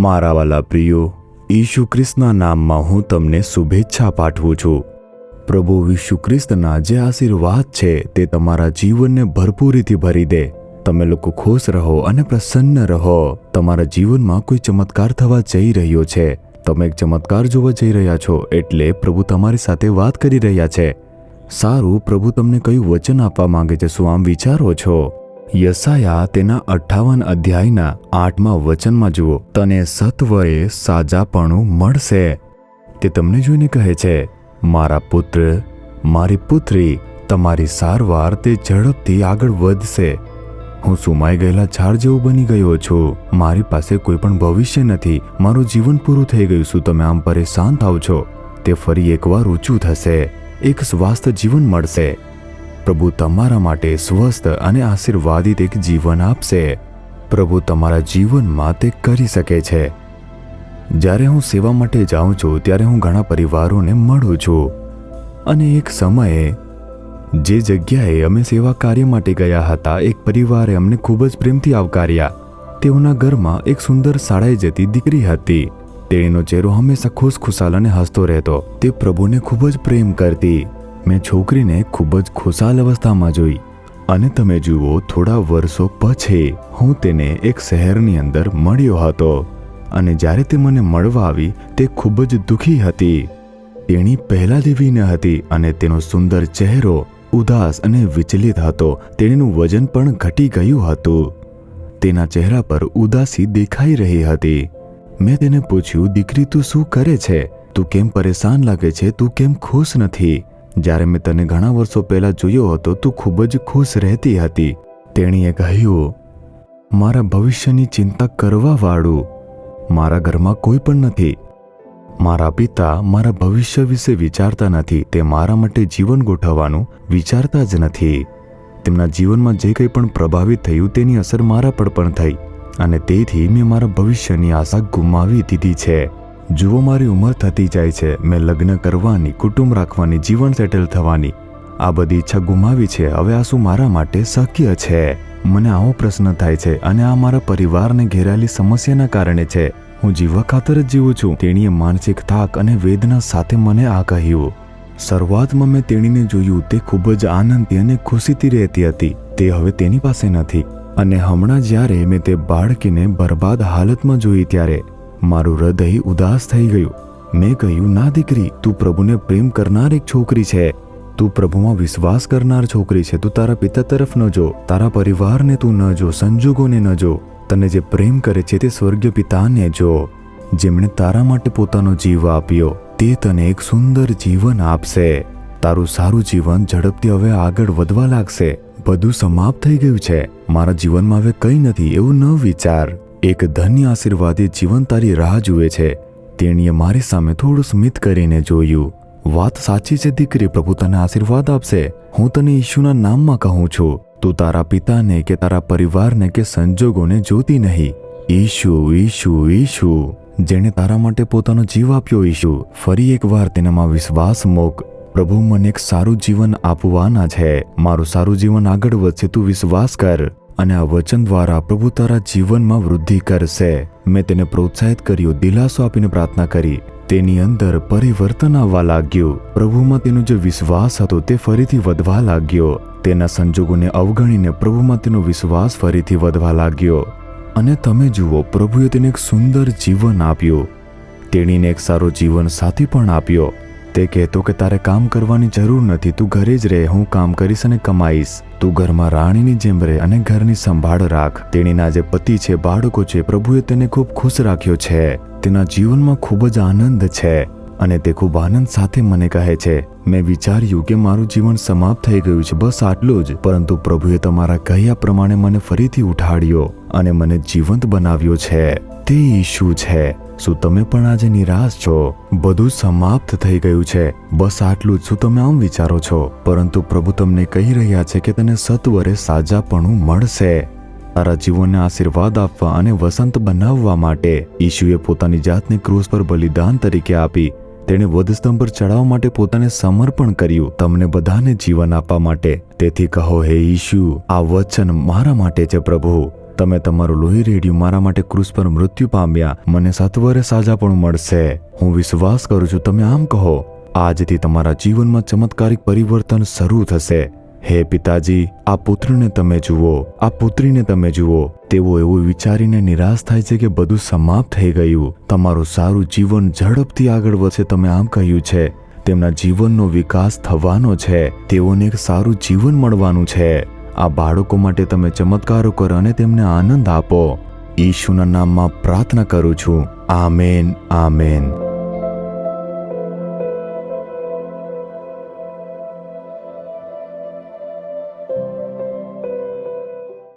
મારા વાલા પ્રિયો, ઈસુ ખ્રિસ્તના નામમાં હું તમને શુભેચ્છા પાઠવું છું। પ્રભુ ઈસુ ખ્રિસ્તના જે આશીર્વાદ છે તે તમારા જીવનને ભરપૂરીથી ભરી દે। તમે લોકો ખુશ રહો અને પ્રસન્ન રહો। તમારા જીવનમાં કોઈ ચમત્કાર થવા જઈ રહ્યો છે। તમે એક ચમત્કાર જોવા જઈ રહ્યા છો, એટલે પ્રભુ તમારી સાથે વાત કરી રહ્યા છે। સારું, પ્રભુ તમને કયું વચન આપવા માંગે છે, શું આમ વિચારો છો? યશાયા તેના 58 અધ્યાયના 8મા વચનમાં જુઓ, તને સત્વરે સાજાપણું મળશે। તે તમને જોઈને કહે છે, મારા પુત્ર, મારી પુત્રી, તમારી સારવાર તે ઝડપથી આગળ વધશે। હું સુમાઈ ગયેલા ઝાડ જેવો બની ગયો છું। મારી પાસે કોઈ પણ ભવિષ્ય નથી। મારું જીવન પૂરું થઈ ગયું। શું તમે આમ પરેશાન થાવ છો? તે ફરી એકવાર ઊંચું થશે। એક સ્વાસ્થ્ય જીવન મળશે। પ્રભુ તમારા માટે સ્વસ્થ અને આશીર્વાદિત એક જીવન આપશે। પ્રભુ તમારા જીવનમાં તે કરી શકે છે। જ્યારે હું સેવા માટે જાઉં છું ત્યારે હું ઘણા પરિવારોને મળું છું, અને એક સમયે જે જગ્યાએ અમે સેવા કાર્ય માટે ગયા હતા, એક પરિવારે અમને ખૂબ જ પ્રેમથી આવકાર્યા। તેઓના ઘરમાં એક સુંદર શાળાએ જતી દીકરી હતી। તેણીનો ચહેરો હંમેશા ખુશખુશાલ અને હસતો રહેતો। તે પ્રભુને ખૂબ જ પ્રેમ કરતી। મેં છોકરીને ખૂબ જ ખુશાલ અવસ્થામાં જોઈ, અને તમે જુઓ, થોડા વર્ષો પછી હું તેને એક શહેરની અંદર મળ્યો હતો, અને જ્યારે તે મને મળવા આવી તે ખૂબ જ દુઃખી હતી। તેણી પહેલા જેવી ન હતી, અને તેનો સુંદર ચહેરો ઉદાસ અને વિચલિત હતો। તેણીનું વજન પણ ઘટી ગયું હતું। તેના ચહેરા પર ઉદાસી દેખાઈ રહી હતી। મેં તેને પૂછ્યું, દીકરી, તું શું કરે છે? તું કેમ પરેશાન લાગે છે? તું કેમ ખુશ નથી? જ્યારે મેં તને ઘણા વર્ષો પહેલા જોયો હતો, તું ખૂબ જ ખુશ રહેતી હતી। તેણીએ કહ્યું, મારા ભવિષ્યની ચિંતા કરવાવાળું મારા ઘરમાં કોઈ પણ નથી। મારા પિતા મારા ભવિષ્ય વિશે વિચારતા નથી। તે મારા માટે જીવન ગોઠવવાનું વિચારતા જ નથી। તેમના જીવનમાં જે કંઈ પણ પ્રભાવિત થયું તેની અસર મારા પર પણ થઈ, અને તેથી મેં મારા ભવિષ્યની આશા ગુમાવી દીધી છે। જુઓ, મારી ઉંમર થતી જાય છે। મેં લગ્ન કરવાની, કુટુંબ રાખવાની, જીવન સેટલ થવાની આ બધી ઈચ્છા ગુમાવી છે। હવે આ શું મારા માટે શક્ય છે? મને આવો પ્રશ્ન થાય છે, અને આ મારા પરિવારને ઘેરાયેલી સમસ્યાના કારણે છે। હું જીવવા ખાતર જ જીવું છું। તેણીએ માનસિક થાક અને વેદના સાથે મને આ કહ્યું। શરૂઆતમાં મેં તેણીને જોયું, તે ખૂબ જ આનંદથી અને ખુશીથી રહેતી હતી। તે હવે તેની પાસે નથી, અને હમણાં જ્યારે મેં તે બાળકીને બરબાદ હાલતમાં જોઈ ત્યારે મારું હૃદય ઉદાસ થઈ ગયું। મેં કહ્યું, ના દીકરી, તું પ્રભુને પ્રેમ કરનાર એક છોકરી છે। તું પ્રભુમાં વિશ્વાસ કરનાર છોકરી છે। તું તારા પિતા તરફ ન જો, તારા પરિવારને તું ન જો, સંજોગોને ન જો। તને જે પ્રેમ કરે છે તે સ્વર્ગીય પિતાને જો, જેમણે તારા માટે પોતાનો જીવ આપ્યો। તે તને એક સુંદર જીવન આપશે। તારું સારું જીવન ઝડપથી હવે આગળ વધવા લાગશે। બધું સમાપ્ત થઈ ગયું છે। મારા જીવનમાં હવે કંઈ નથી એવું ન વિચાર। એક ધન્ય આશીર્વાદિત જીવન તારી રાહ જુએ છે। તેણીએ મારી સામે થોડું સ્મિત કરીને જોયું। વાત સાચી છે દીકરી, પ્રભુ તને આશીર્વાદ આપશે। હું તને ઈશુના નામમાં કહું છું, તું તારા પિતાને કે તારા પરિવારને કે સંજોગોને જોતી નહીં। ઈશુ, ઈશુ, ઈશુ, જેણે તારા માટે પોતાનો જીવ આપ્યો, ઈશુ, ફરી એકવાર તેનામાં વિશ્વાસ મૂક। પ્રભુ મને એક સારું જીવન આપવાના છે। મારું સારું જીવન આગળ વધશે, તું વિશ્વાસ કર, અને આ વચન દ્વારા પ્રભુ તારા જીવનમાં વૃદ્ધિ કરશે। મેં તેને પ્રોત્સાહિત કર્યો, દિલાસો આપીને પ્રાર્થના કરી। તેની અંદર પરિવર્તન આવવા લાગ્યું। પ્રભુમાં તેનો જે વિશ્વાસ હતો તે ફરીથી વધવા લાગ્યો। તેના સંજોગોને અવગણીને પ્રભુમાં તેનો વિશ્વાસ ફરીથી વધવા લાગ્યો। અને તમે જુઓ, પ્રભુએ તેને એક સુંદર જીવન આપ્યું। તેણીને એક સારો જીવન સાથી પણ આપ્યો। તે કહેતો કે તારે કામ કરવાની જરૂર નથી, તું ઘરે જ રહે, હું કામ કરીશ અને કમાઈશ। તું ઘરમાં રાણીની જેમ રહે અને ઘરની સંભાળ રાખ। તેણીના જે પતિ છે, બાળકો છે, પ્રભુએ તેને ખૂબ ખુશ રાખ્યો છે। તેના જીવનમાં ખૂબ જ આનંદ છે, અને તે ખૂબ આનંદ સાથે મને કહે છે, મેં વિચાર્યું કે મારું જીવન સમાપ્ત થઈ ગયું છે, બસ આટલું જ, પરંતુ પ્રભુએ તમારા કહ્યા પ્રમાણે મને ફરીથી ઉઠાડ્યો અને મને જીવંત બનાવ્યો છે। તે ઈશુ છે। શું તમે પણ આજે નિરાશ છો? બધું સમાપ્ત થઈ ગયું છે, બસ આટલું જ? શું તમે આમ વિચારો છો? પરંતુ પ્રભુ તમને કહી રહ્યા છે કે તને સત્વરે સાજાપણું મળશે। તારા જીવનને આશીર્વાદ આપવા અને વસંત બનાવવા માટે ઈશુએ પોતાની જાતને ક્રૂસ પર બલિદાન તરીકે આપી। તેણે વધસ્તંભ પર ચડાવવા માટે પોતાને સમર્પણ કર્યું, તમને બધાને જીવન આપવા માટે। તેથી કહો, હે ઈશુ, આ વચન મારા માટે છે પ્રભુ। તમે તમારું લોહી રેડ્યું, મારા માટે ક્રૂસ પર મૃત્યુ પામ્યા, મને સત્વરે સાજા પણ મળશે. હું વિશ્વાસ કરું છું. તમે આમ કહો. આજથી તમારા જીવનમાં ચમત્કારિક પરિવર્તન શરૂ થશે. હે પિતાજી, આ પુત્રને તમે જુઓ, આ પુત્રીને તમે જુઓ. તેઓ એવું વિચારીને નિરાશ થાય છે કે બધું સમાપ્ત થઈ ગયું. તમારું સારું જીવન ઝડપથી આગળ વધશે. તમે આમ કહ્યું છે. તેમના જીવનનો વિકાસ થવાનો છે. તેઓને એક સારું જીવન મળવાનું છે. આ બાળકો માટે તમે ચમત્કારો કરો અને તેમને આનંદ આપો. ઈશુના નામમાં પ્રાર્થના કરું છું. Amen, amen.